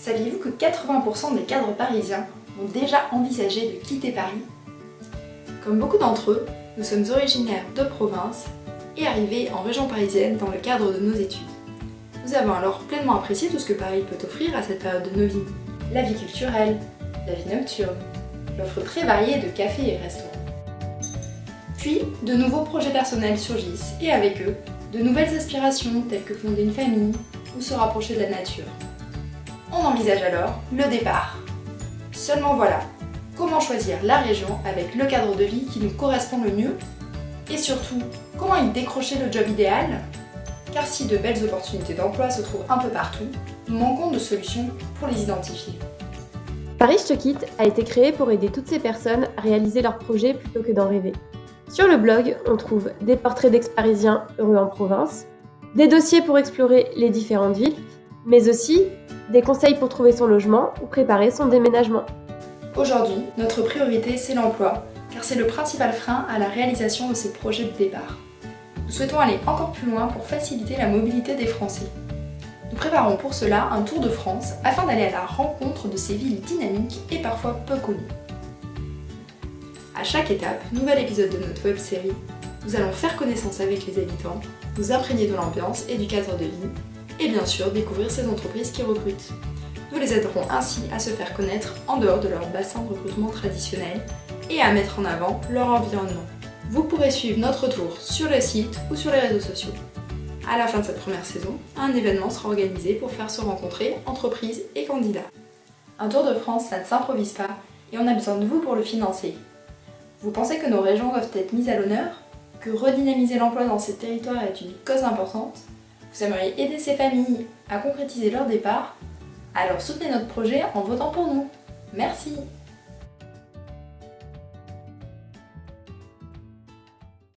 Saviez-vous que 80% des cadres parisiens ont déjà envisagé de quitter Paris? Comme beaucoup d'entre eux, nous sommes originaires de province et arrivés en région parisienne dans le cadre de nos études. Nous avons alors pleinement apprécié tout ce que Paris peut offrir à cette période de nos vies. La vie culturelle, la vie nocturne, l'offre très variée de cafés et restaurants. Puis, de nouveaux projets personnels surgissent et avec eux, de nouvelles aspirations telles que fonder une famille ou se rapprocher de la nature. On envisage alors le départ. Seulement voilà, comment choisir la région avec le cadre de vie qui nous correspond le mieux? Et surtout, comment y décrocher le job idéal? Car si de belles opportunités d'emploi se trouvent un peu partout, nous manquons de solutions pour les identifier. Paris Je te quitte a été créé pour aider toutes ces personnes à réaliser leurs projets plutôt que d'en rêver. Sur le blog, on trouve des portraits d'ex-parisiens heureux en province, des dossiers pour explorer les différentes villes, mais aussi des conseils pour trouver son logement ou préparer son déménagement. Aujourd'hui, notre priorité, c'est l'emploi, car c'est le principal frein à la réalisation de ces projets de départ. Nous souhaitons aller encore plus loin pour faciliter la mobilité des Français. Nous préparons pour cela un tour de France afin d'aller à la rencontre de ces villes dynamiques et parfois peu connues. À chaque étape, nouvel épisode de notre web-série, nous allons faire connaissance avec les habitants, nous imprégner de l'ambiance et du cadre de vie, et bien sûr découvrir ces entreprises qui recrutent. Nous les aiderons ainsi à se faire connaître en dehors de leur bassin de recrutement traditionnel et à mettre en avant leur environnement. Vous pourrez suivre notre tour sur le site ou sur les réseaux sociaux. À la fin de cette première saison, un événement sera organisé pour faire se rencontrer entreprises et candidats. Un tour de France, ça ne s'improvise pas et on a besoin de vous pour le financer. Vous pensez que nos régions doivent être mises à l'honneur? Que redynamiser l'emploi dans ces territoires est une cause importante? Vous aimeriez aider ces familles à concrétiser leur départ? Alors soutenez notre projet en votant pour nous. Merci!